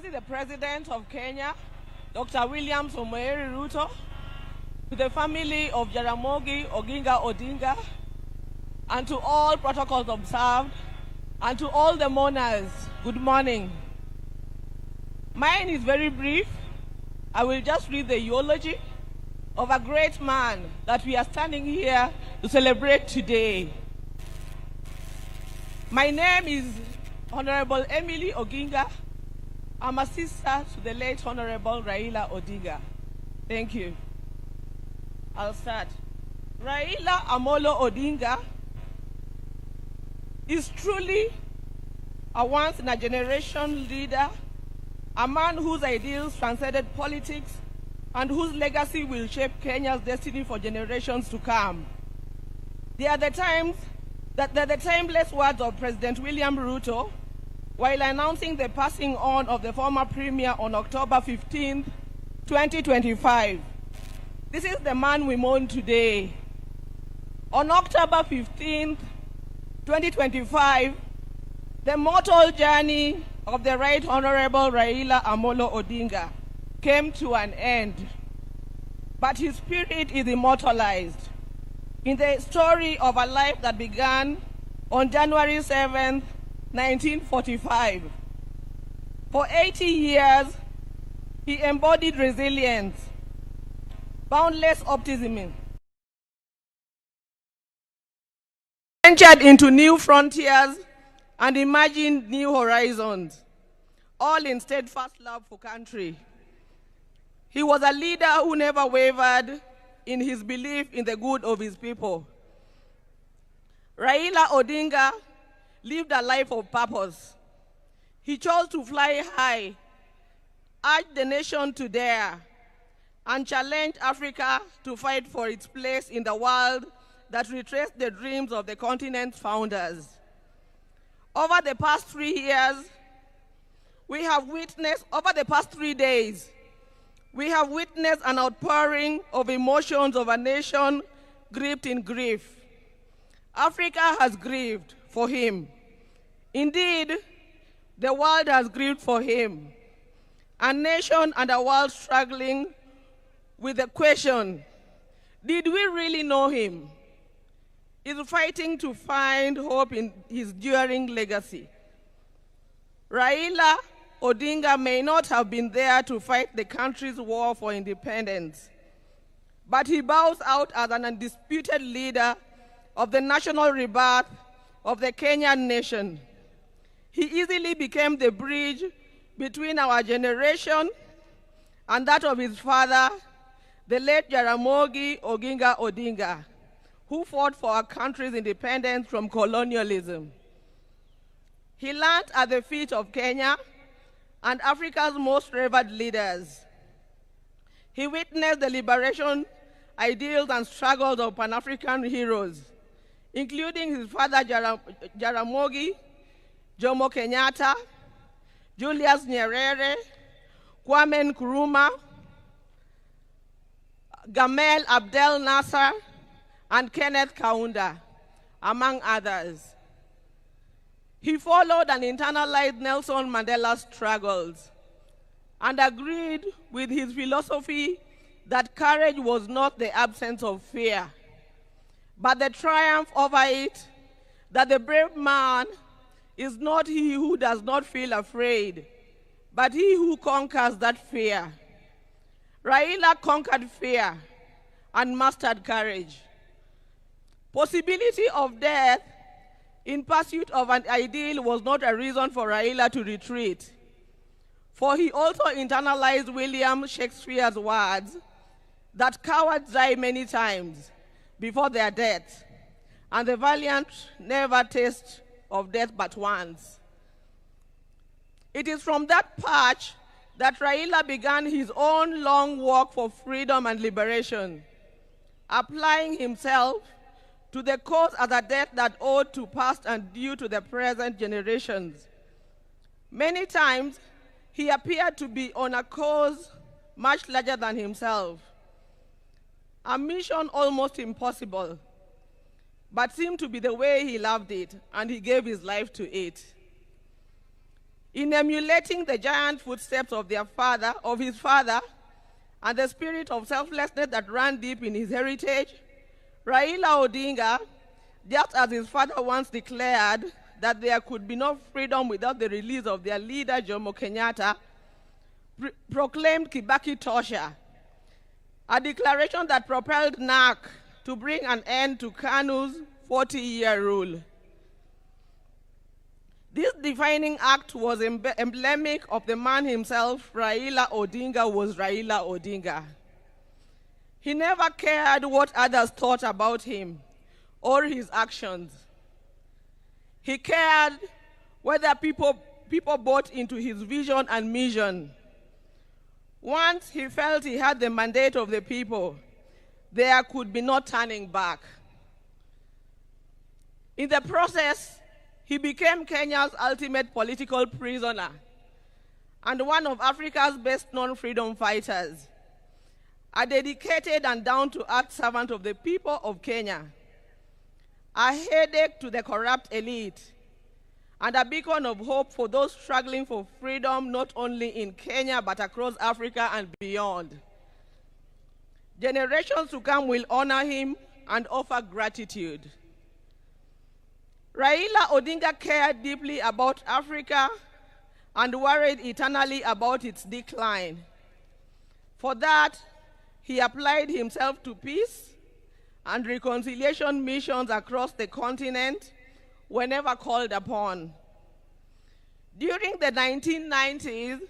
especially the President of Kenya, Dr. William Samoei Ruto, to the family of Jaramogi Oginga Odinga, and to all protocols observed, and to all the mourners, good morning. Mine is very brief. I will just read the eulogy of a great man that we are standing here to celebrate today. My name is Honorable Emily Oginga. I'm a sister to the late Honorable Raila Odinga. Thank you. I'll start. Raila Amolo Odinga is truly a once-in-a-generation leader, a man whose ideals transcended politics and whose legacy will shape Kenya's destiny for generations to come. They are the timeless words of President William Ruto while announcing the passing on of the former premier on October 15, 2025. This is the man we mourn today. On October 15, 2025, the mortal journey of the Right Honorable Raila Amolo Odinga came to an end, but his spirit is immortalized in the story of a life that began on January 7, 1945. For 80 years, he embodied resilience, boundless optimism, ventured into new frontiers and imagined new horizons, all in steadfast love for country. He was a leader who never wavered in his belief in the good of his people. Raila Odinga lived a life of purpose. He chose to fly high, urged the nation to dare, and challenged Africa to fight for its place in the world that retraced the dreams of the continent's founders. Over the past 3 days, we have witnessed an outpouring of emotions of a nation gripped in grief. Africa has grieved for him. Indeed, the world has grieved for him. A nation and a world struggling with the question, did we really know him? Is fighting to find hope in his enduring legacy. Raila Odinga may not have been there to fight the country's war for independence, but he bows out as an undisputed leader of the national rebirth of the Kenyan nation. He easily became the bridge between our generation and that of his father, the late Jaramogi Oginga Odinga, who fought for our country's independence from colonialism. He learned at the feet of Kenya and Africa's most revered leaders. He witnessed the liberation ideals and struggles of Pan-African heroes, including his father Jaramogi, Jomo Kenyatta, Julius Nyerere, Kwame Nkrumah, Gamal Abdel Nasser, and Kenneth Kaunda, among others. He followed and internalized Nelson Mandela's struggles and agreed with his philosophy that courage was not the absence of fear, but the triumph over it, that the brave man is not he who does not feel afraid, but he who conquers that fear. Raila conquered fear and mastered courage. Possibility of death in pursuit of an ideal was not a reason for Raila to retreat, for he also internalized William Shakespeare's words that cowards die many times before their death, and the valiant never taste of death but once. It is from that perch that Raila began his own long walk for freedom and liberation, applying himself to the cause as a debt that owed to past and due to the present generations. Many times, he appeared to be on a cause much larger than himself, a mission almost impossible, but seemed to be the way he loved it, and he gave his life to it. In emulating the giant footsteps of his father, and the spirit of selflessness that ran deep in his heritage, Raila Odinga, just as his father once declared that there could be no freedom without the release of their leader, Jomo Kenyatta, proclaimed Kibaki Tosha, a declaration that propelled NARC to bring an end to KANU's 40-year rule. This defining act was emblematic of the man himself. Raila Odinga was Raila Odinga. He never cared what others thought about him or his actions. He cared whether people bought into his vision and mission. Once he felt he had the mandate of the people, there could be no turning back. In the process, he became Kenya's ultimate political prisoner and one of Africa's best-known freedom fighters, a dedicated and down-to-earth servant of the people of Kenya, a headache to the corrupt elite, and a beacon of hope for those struggling for freedom not only in Kenya but across Africa and beyond. Generations to come will honor him and offer gratitude. Raila Odinga cared deeply about Africa and worried eternally about its decline. For that, he applied himself to peace and reconciliation missions across the continent whenever called upon. During the 1990s,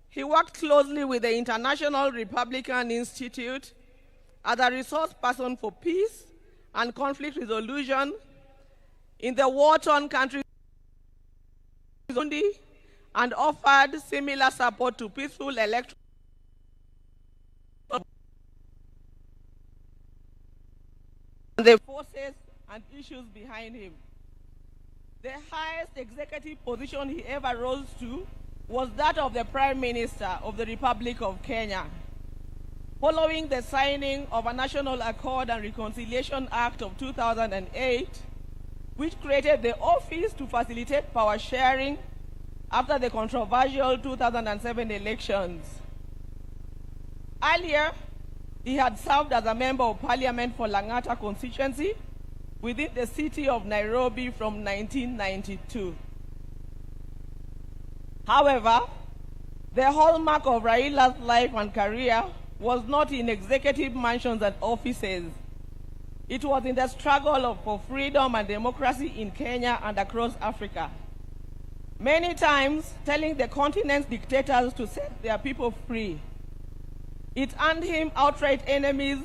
he worked closely with the International Republican Institute as a resource person for peace and conflict resolution in the war-torn countries and offered similar support to peaceful elections. The forces and issues behind him. The highest executive position he ever rose to was that of the Prime Minister of the Republic of Kenya. Following the signing of a National Accord and Reconciliation Act of 2008, which created the office to facilitate power sharing after the controversial 2007 elections. Earlier, he had served as a member of parliament for Lang'ata constituency within the city of Nairobi from 1992. However, the hallmark of Raila's life and career was not in executive mansions and offices. It was in the struggle for freedom and democracy in Kenya and across Africa. Many times telling the continent's dictators to set their people free. It earned him outright enemies,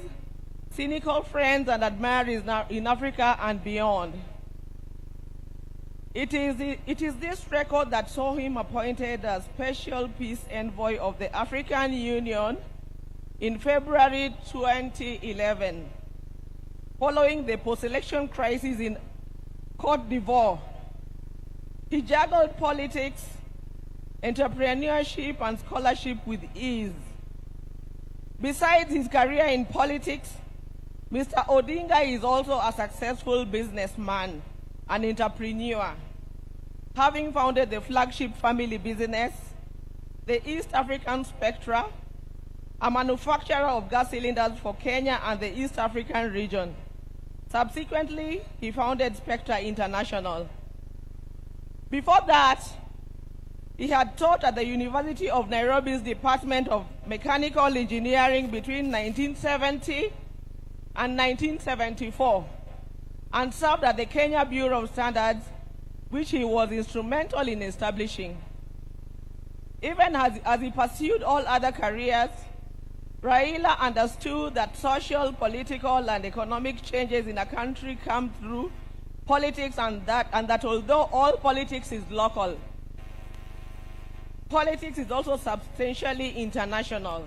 cynical friends and admirers in Africa and beyond. It is this record that saw him appointed as Special Peace Envoy of the African Union in February 2011, following the post-election crisis in Côte d'Ivoire. He juggled politics, entrepreneurship, and scholarship with ease. Besides his career in politics, Mr. Odinga is also a successful businessman and entrepreneur, having founded the flagship family business, the East African Spectra, a manufacturer of gas cylinders for Kenya and the East African region. Subsequently, he founded Spectra International. Before that, he had taught at the University of Nairobi's Department of Mechanical Engineering between 1970 and 1974, and served at the Kenya Bureau of Standards, which he was instrumental in establishing. Even as he pursued all other careers, Raila understood that social, political, and economic changes in a country come through politics, and that although all politics is local, politics is also substantially international.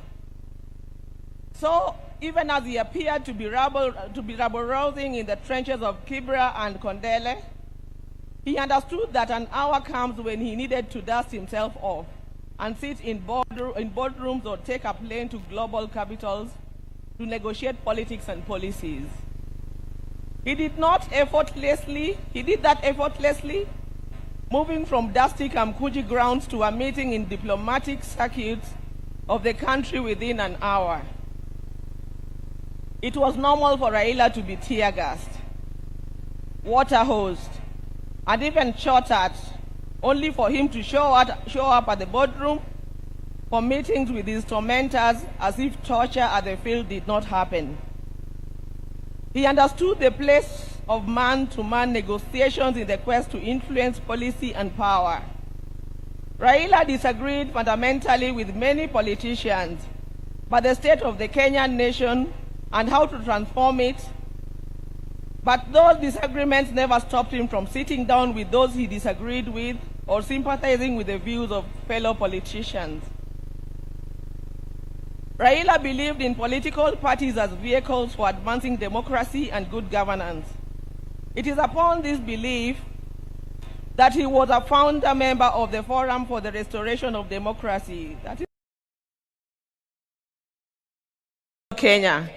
So, even as he appeared to be rabble-rousing in the trenches of Kibra and Kondele, he understood that an hour comes when he needed to dust himself off and sit in boardrooms or take a plane to global capitals to negotiate politics and policies. He did that effortlessly, moving from dusty Kamkuji grounds to a meeting in diplomatic circuits of the country within an hour. It was normal for Raila to be tear-gassed, water-hosed, and even shot at, only for him to show up at the boardroom for meetings with his tormentors as if torture at the field did not happen. He understood the place of man-to-man negotiations in the quest to influence policy and power. Raila disagreed fundamentally with many politicians, but the state of the Kenyan nation and how to transform it. But those disagreements never stopped him from sitting down with those he disagreed with or sympathizing with the views of fellow politicians. Raila believed in political parties as vehicles for advancing democracy and good governance. It is upon this belief that he was a founder member of the Forum for the Restoration of Democracy, that is Kenya,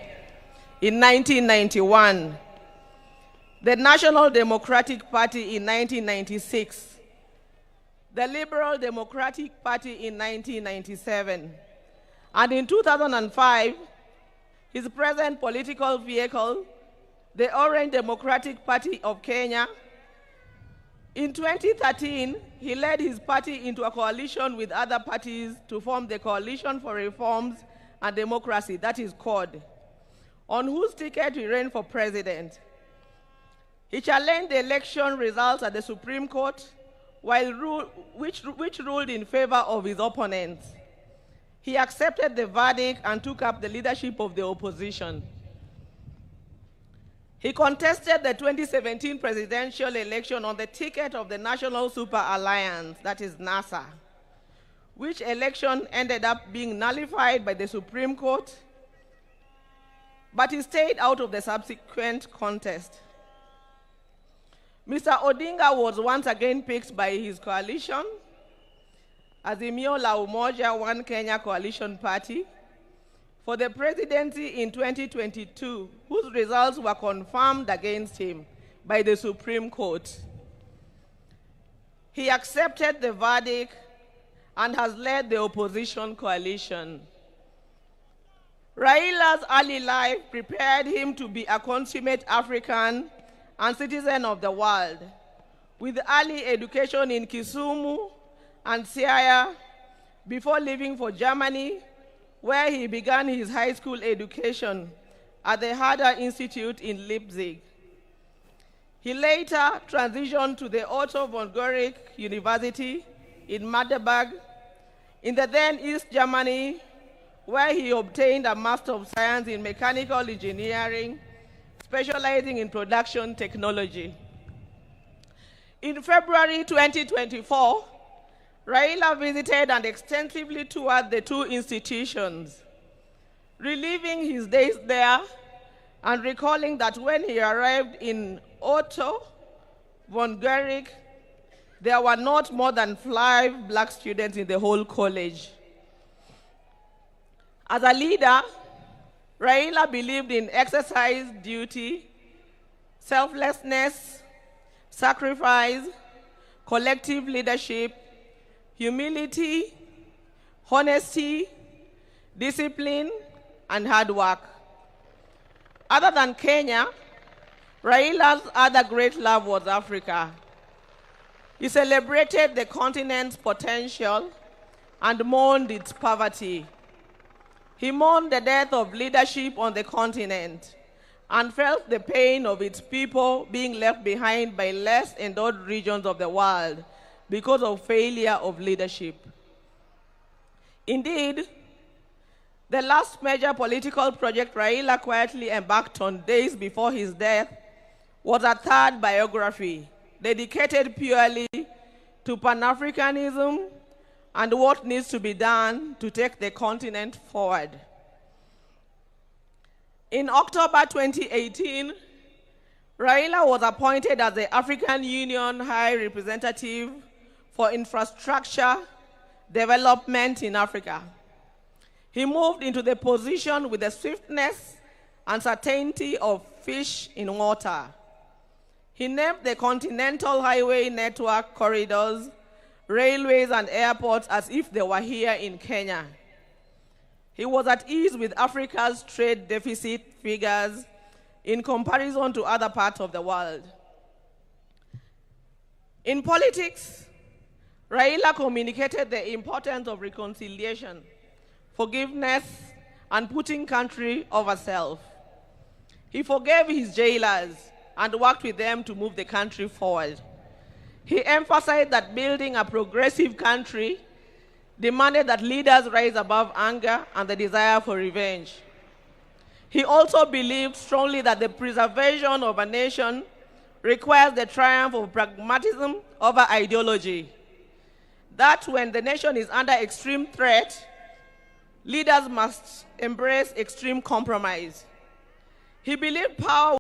in 1991, the National Democratic Party in 1996, the Liberal Democratic Party in 1997, and in 2005, his present political vehicle, the Orange Democratic Party of Kenya. In 2013, he led his party into a coalition with other parties to form the Coalition for Reforms and Democracy, that is CORD, on whose ticket he ran for president. He challenged the election results at the Supreme Court, which ruled in favor of his opponents. He accepted the verdict and took up the leadership of the opposition. He contested the 2017 presidential election on the ticket of the National Super Alliance, that is NASA, which election ended up being nullified by the Supreme Court, but he stayed out of the subsequent contest. Mr. Odinga was once again picked by his coalition, Azimio la Umoja One Kenya Coalition Party, for the presidency in 2022, whose results were confirmed against him by the Supreme Court. He accepted the verdict and has led the opposition coalition. Raila's early life prepared him to be a consummate African and citizen of the world, with early education in Kisumu and Siaya before leaving for Germany, where he began his high school education at the Herder Institute in Leipzig. He later transitioned to the Otto von Guericke University in Magdeburg, in the then East Germany, where he obtained a Master of Science in Mechanical Engineering, specializing in production technology. In February 2024, Raila visited and extensively toured the two institutions, reliving his days there and recalling that when he arrived in Otto von Guericke, there were not more than 5 black students in the whole college. As a leader, Raila believed in exercise, duty, selflessness, sacrifice, collective leadership, humility, honesty, discipline, and hard work. Other than Kenya, Raila's other great love was Africa. He celebrated the continent's potential and mourned its poverty. He mourned the death of leadership on the continent and felt the pain of its people being left behind by less endowed regions of the world because of failure of leadership. Indeed, the last major political project Raila quietly embarked on days before his death was a third biography dedicated purely to Pan-Africanism and what needs to be done to take the continent forward. In October 2018, Raila was appointed as the African Union High Representative for Infrastructure Development in Africa. He moved into the position with the swiftness and certainty of fish in water. He named the continental highway network corridors, railways, and airports as if they were here in Kenya. He was at ease with Africa's trade deficit figures in comparison to other parts of the world. In politics, Raila communicated the importance of reconciliation, forgiveness, and putting country over self. He forgave his jailers and worked with them to move the country forward. He emphasized that building a progressive country demanded that leaders rise above anger and the desire for revenge. He also believed strongly that the preservation of a nation requires the triumph of pragmatism over ideology. That when the nation is under extreme threat, leaders must embrace extreme compromise. He believed power